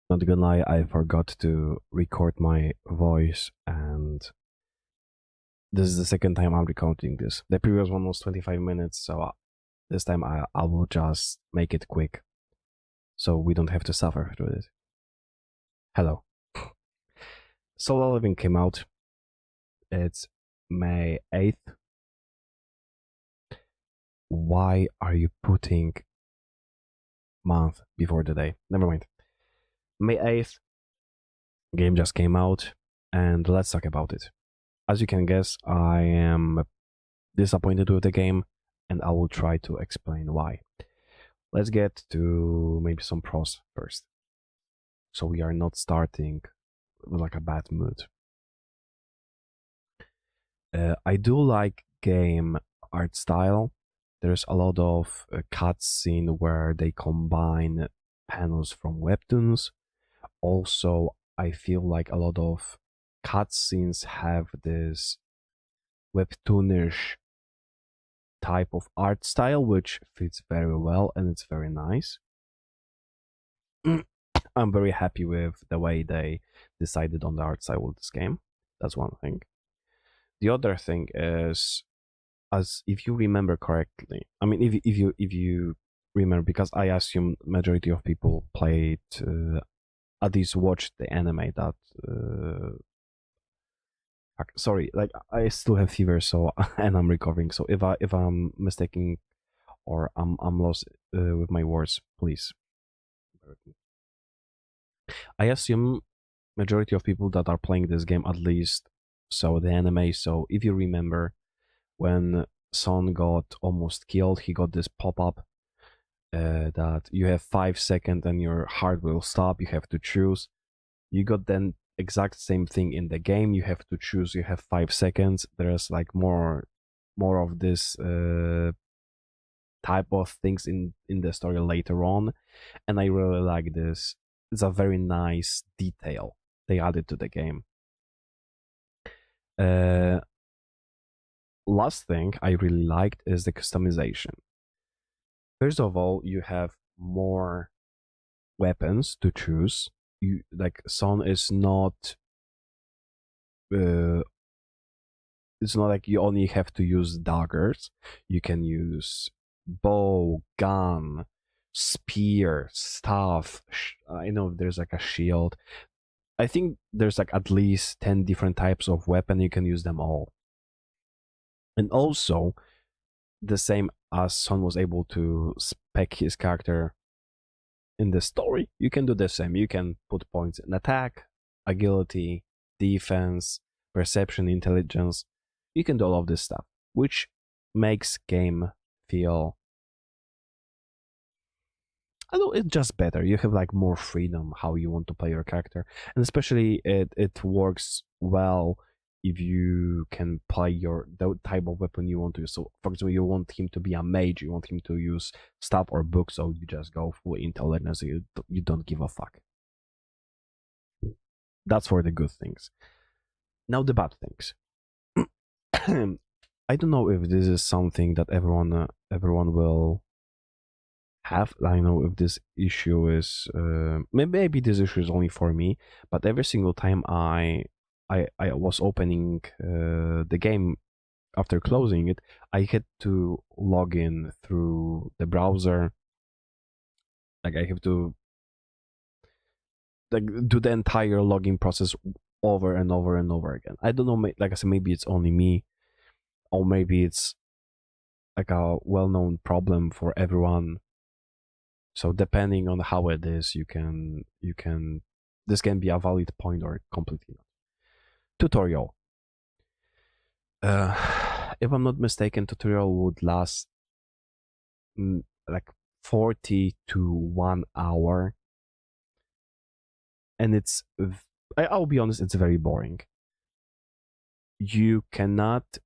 Not gonna lie, I forgot to record my voice, and this is the second time I'm recording this. The previous one was 25 minutes, so this time I will just make it quick, so we don't have to suffer through it. Hello. Solo Living came out. It's May 8th. Why are you putting month before the day? Never mind. May 8th, game just came out, and let's talk about it. As you can guess, I am disappointed with the game, and I will try to explain why. Let's get to maybe some pros first, so we are not starting with like a bad mood. I do like game art style. There's a lot of cutscene where they combine panels from webtoons. Also, I feel like a lot of cutscenes have this webtoonish type of art style, which fits very well and it's very nice. I'm very happy with the way they decided on the art style of this game. That's one thing. The other thing is, as if you remember correctly, I mean, if you remember, because I assume majority of people played, at least watched the anime that. Sorry, like I still have fever, so and I'm recovering. So if I'm mistaking or I'm lost with my words, please. I assume majority of people that are playing this game at least saw the anime. So if you remember, when Son got almost killed, he got this pop up that you have 5 seconds and your heart will stop. You have to choose. You got then exact same thing in the game. You have to choose. You have 5 seconds. There's like more of this type of things in the story later on, and I really like this. It's a very nice detail they added to the game. Uh, Last thing I really liked is the customization. First of all, you have more weapons to choose. You like Son is not. Uh, it's not like you only have to use daggers. You can use bow, gun, spear, staff. I know there's like a shield. I think there's like at least 10 different types of weapon. You can use them all. And also, the same as Son was able to spec his character in the story, you can do the same. You can put points in attack, agility, defense, perception, intelligence. You can do all of this stuff, which makes game feel, I don't know, it's just better. You have like more freedom how you want to play your character, and especially it works well if you can play your the type of weapon you want to use. So, for example, you want him to be a mage, you want him to use staff or book, so you just go full intelligence. You don't give a fuck. That's for the good things. Now the bad things. I don't know if this is something that everyone will have. I know if this issue is maybe this issue is only for me, but every single time I was opening the game after closing it, I had to log in through the browser. Like I have to like do the entire login process over and over and over again. I don't know. Like I said, maybe it's only me, or maybe it's like a well-known problem for everyone. So depending on how it is, you can this can be a valid point or completely not. Tutorial. If I'm not mistaken, tutorial would last like 40 to 1 hour, and I'll be honest, it's very boring. You cannot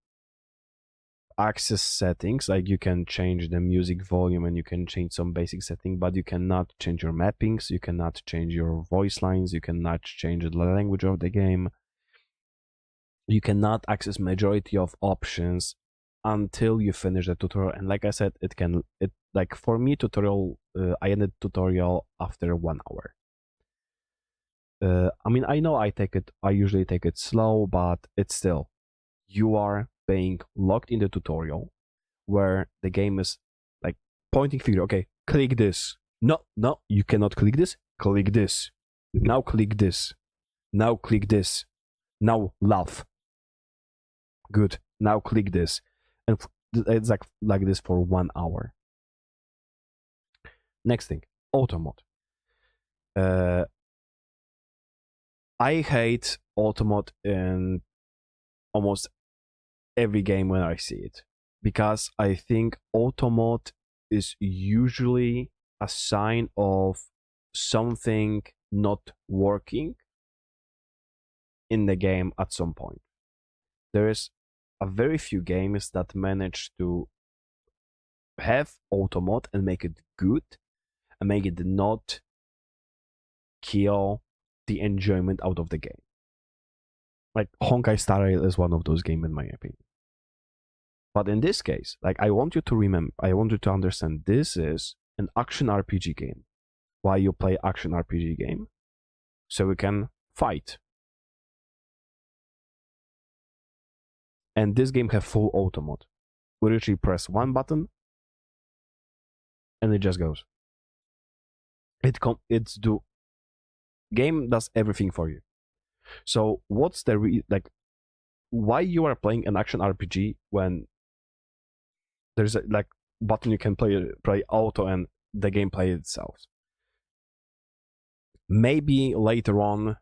access settings, like you can change the music volume and you can change some basic setting, but you cannot change your mappings, you cannot change your voice lines, you cannot change the language of the game, you cannot access majority of options until you finish the tutorial. And like I said, it like for me tutorial, I ended tutorial after 1 hour. I mean, I know I usually take it slow, but it's still, you are being locked in the tutorial where the game is like pointing finger. Okay, click this. No, no, you cannot click this. Click this. Now click this. Now click this. Now laugh. Good. Now click this. And it's like this for 1 hour. Next thing, auto mode. I hate auto mode in almost every game when I see it, because I think auto mode is usually a sign of something not working in the game at some point. There is a very few games that manage to have auto mode and make it good and make it not kill the enjoyment out of the game. Like Honkai Star Rail is one of those games in my opinion. But in this case, like I want you to understand this is an action RPG game. Why you play action RPG game? So we can fight. And this game have full auto mode. We literally press one button and it just goes. Game does everything for you. So what's the why you are playing an action RPG when there's a button you can play auto and the game play itself? Maybe later on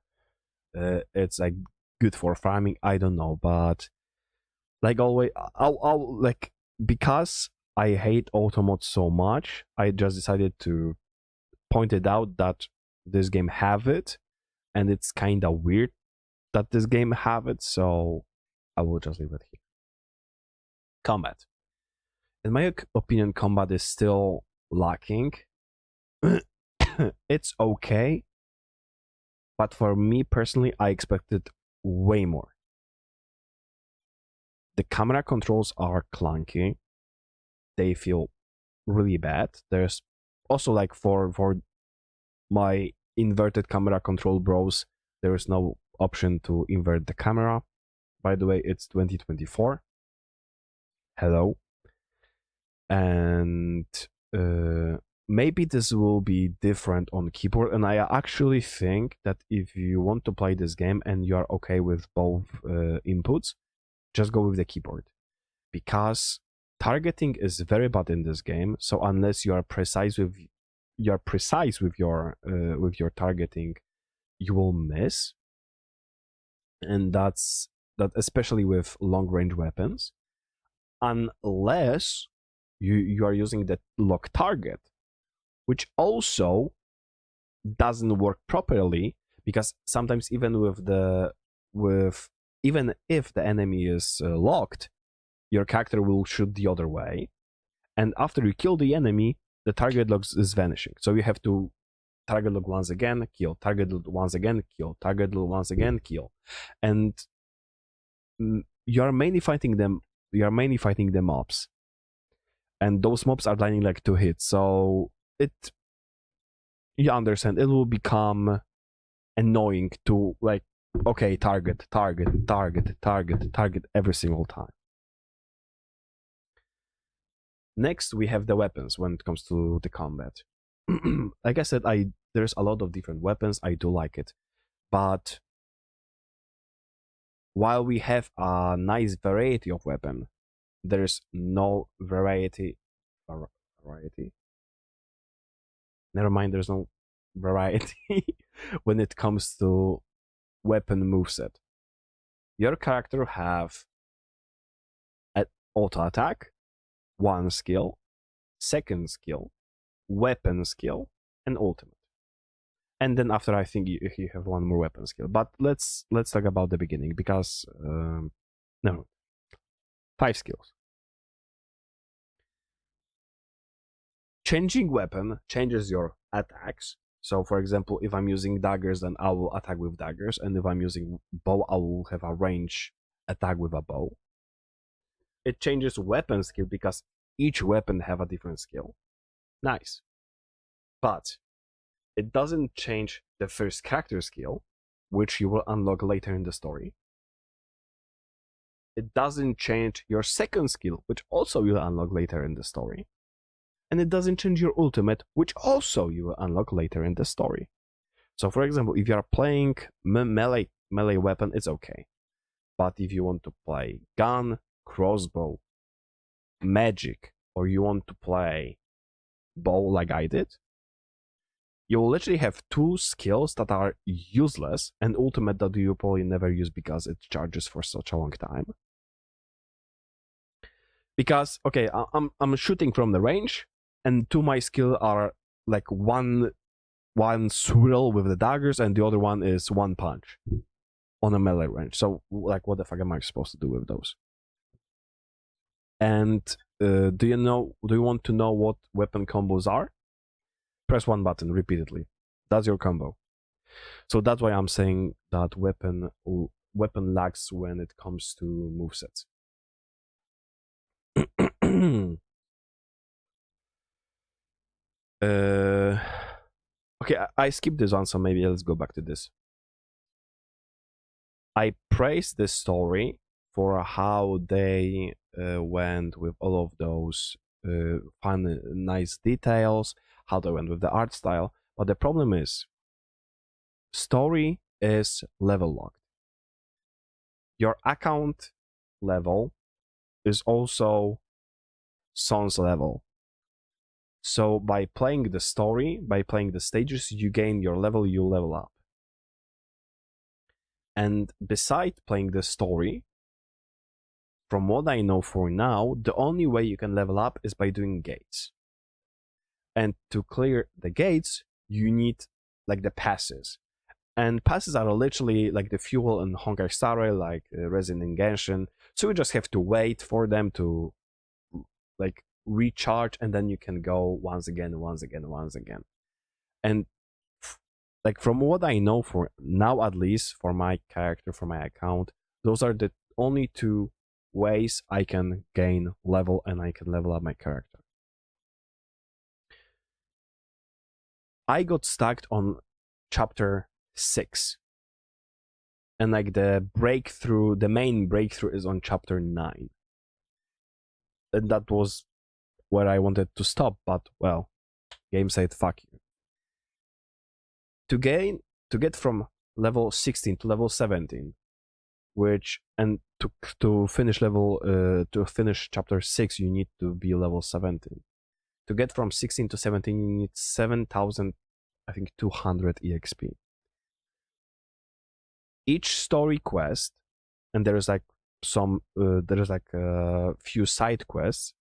it's like good for farming, I don't know, but like always, I'll like, because I hate auto mode so much, I just decided to point it out that this game have it, and it's kind of weird that this game have it, so I will just leave it here. Combat. In my opinion, combat is still lacking. It's okay, but for me personally, I expected way more. The camera controls are clunky. They feel really bad. There's also like for my inverted camera control bros, there is no option to invert the camera. By the way, it's 2024. Hello. And maybe this will be different on keyboard, and I actually think that if you want to play this game and you are okay with both inputs, just go with the keyboard, because targeting is very bad in this game. So unless you are precise with your targeting, you will miss, and that especially with long range weapons, unless you are using the lock target, which also doesn't work properly, because sometimes even even if the enemy is locked, your character will shoot the other way, and after you kill the enemy, the target lock is vanishing. So you have to target lock once again, kill, target lock once again, kill, target lock once again, kill, and you are mainly fighting the mobs, and those mobs are dying like 2 hits. So you understand, it will become annoying to like, okay, target every single time. Next, we have the weapons when it comes to the combat. Like I said, there's a lot of different weapons. I do like it, but while we have a nice variety of weapon, there's no variety. Never mind, there's no variety when it comes to weapon moveset. Your character have an auto attack, one skill, second skill, weapon skill, and ultimate. And then after, I think you have one more weapon skill. But let's talk about the beginning, because no, 5 skills. Changing weapon changes your attacks. So for example, if I'm using daggers, then I will attack with daggers, and if I'm using bow, I will have a range attack with a bow. It changes weapon skill because each weapon have a different skill. Nice. But it doesn't change the first character skill, which you will unlock later in the story. It doesn't change your second skill, which also you'll unlock later in the story. And it doesn't change your ultimate, which also you will unlock later in the story. So, for example, if you are playing melee weapon, it's okay. But if you want to play gun, crossbow, magic, or you want to play bow like I did, you'll literally have two skills that are useless and ultimate that you probably never use because it charges for such a long time. Because, okay, I'm shooting from the range, and two my skill are like one swirl with the daggers, and the other one is one punch on a melee range. So, like, what the fuck am I supposed to do with those? And do you want to know what weapon combos are? Press one button repeatedly. That's your combo. So that's why I'm saying that weapon lags when it comes to movesets. Okay, I skipped this one, so maybe let's go back to this. I praise this story for how they went with all of those fun, nice details, how they went with the art style. But the problem is, story is level locked. Your account level is also Son's level. So by playing the story, by playing the stages, you gain your level, you level up. And beside playing the story, from what I know for now, the only way you can level up is by doing gates. And to clear the gates, you need like the passes. And passes are literally like the fuel in Honkai Star Rail, like Resin in Genshin. So you just have to wait for them to like recharge, and then you can go once again. And like from what I know for now, at least for my character, for my account, those are the only two ways I can gain level and I can level up my character. I got stuck on chapter 6. And like the main breakthrough is on chapter 9. And that was where I wanted to stop, but well, game said fuck you. To get from level 16 to level 17, and to finish chapter 6, you need to be level 17. To get from 16 to 17, you need 7,000, I think 200 EXP. Each story quest, and there's like a few side quests.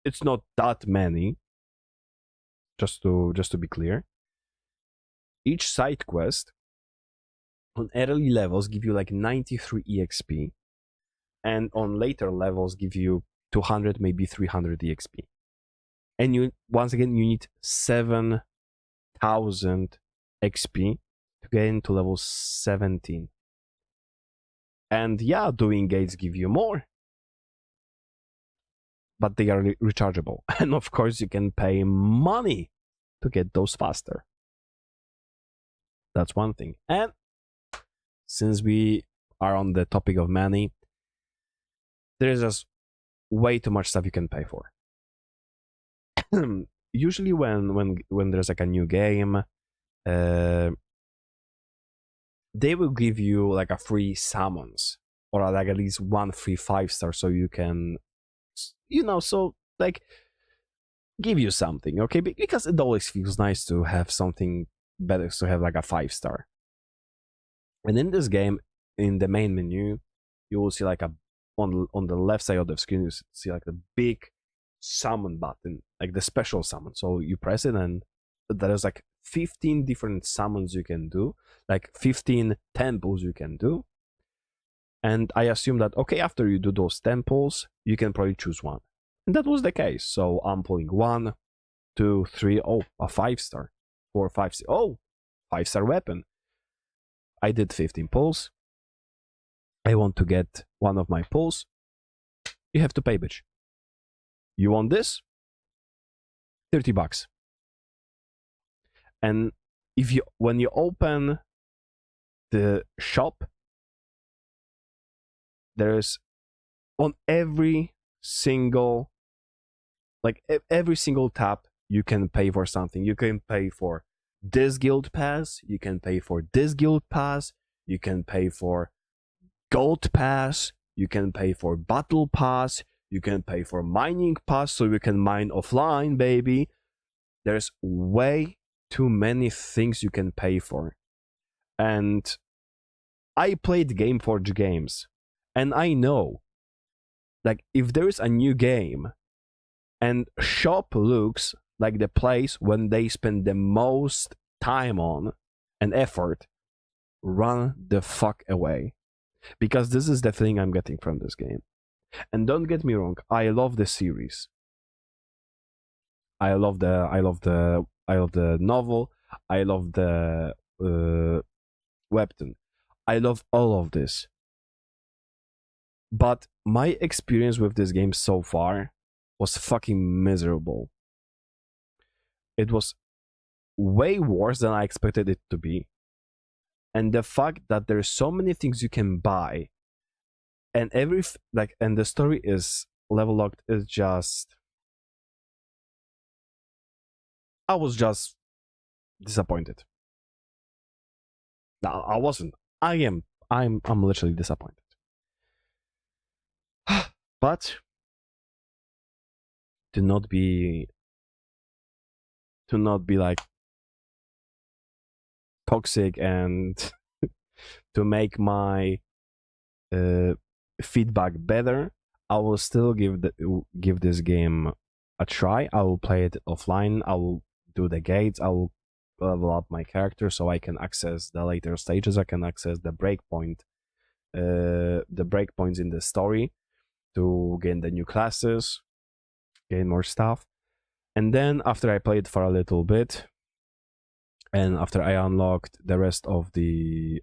It's not that many, just to be clear. Each side quest on early levels give you like 93 EXP, and on later levels give you 200, maybe 300 EXP. And you need 7,000 XP to get into level 17. And yeah, doing gates give you more, but they are rechargeable. And of course, you can pay money to get those faster. That's one thing. And since we are on the topic of money, there is just way too much stuff you can pay for. Usually when there's like a new game, they will give you like a free summons, or like at least one free 5-star, so you can, so like give you something, okay? Because it always feels nice to have something better, to have like a 5-star. And in this game, in the main menu, you will see like on the left side of the screen, you see like the big summon button, like the special summon. So you press it, and there's like 15 different summons you can do, like 15 temples you can do. And I assume that, okay, after you do those temples, you can probably choose one. And that was the case. So I'm pulling 1, 2, 3, a 5-star, 4, 5, 6, 5-star weapon. I did 15 pulls. I want to get one of my pulls. You have to pay, bitch. You want this? $30. And when you open the shop, there's on every single every single tap you can pay for something. You can pay for this guild pass, you can pay for this guild pass, you can pay for gold pass, you can pay for battle pass, you can pay for mining pass so you can mine offline, baby. There's way too many things you can pay for. And I played Game Forge games, and I know, like, if there's a new game and shop looks like the place when they spend the most time on and effort, run the fuck away. Because this is the thing I'm getting from this game. And don't get me wrong, I love the series. I love the novel. I love the webtoon. I love all of this. But my experience with this game so far was fucking miserable. It was way worse than I expected it to be. And the fact that there's so many things you can buy, and and the story is level locked is just, I was just disappointed. No, I wasn't. I'm literally disappointed. But to not be like toxic and to make my feedback better, I will still give this game a try. I will play it offline. I will do the gates. I will level up my character so I can access the later stages. I can access the breakpoints in the story to gain the new classes, gain more stuff. And then after I played for a little bit, and after I unlocked the rest of the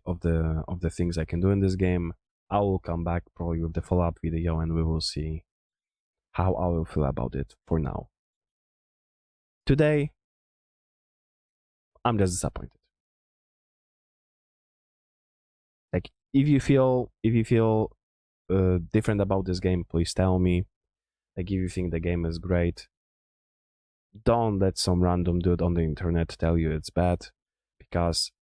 things I can do in this game, I will come back probably with the follow-up video, and we will see how I will feel about it. For now, today, I'm just disappointed. Like, if you feel different about this game, please tell me. Like, if you think the game is great, don't let some random dude on the internet tell you it's bad, because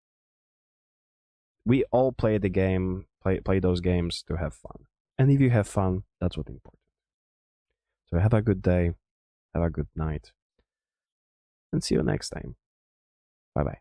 we all play the game, play those games to have fun. And if you have fun, that's what's important. So have a good day, have a good night, and see you next time. Bye bye.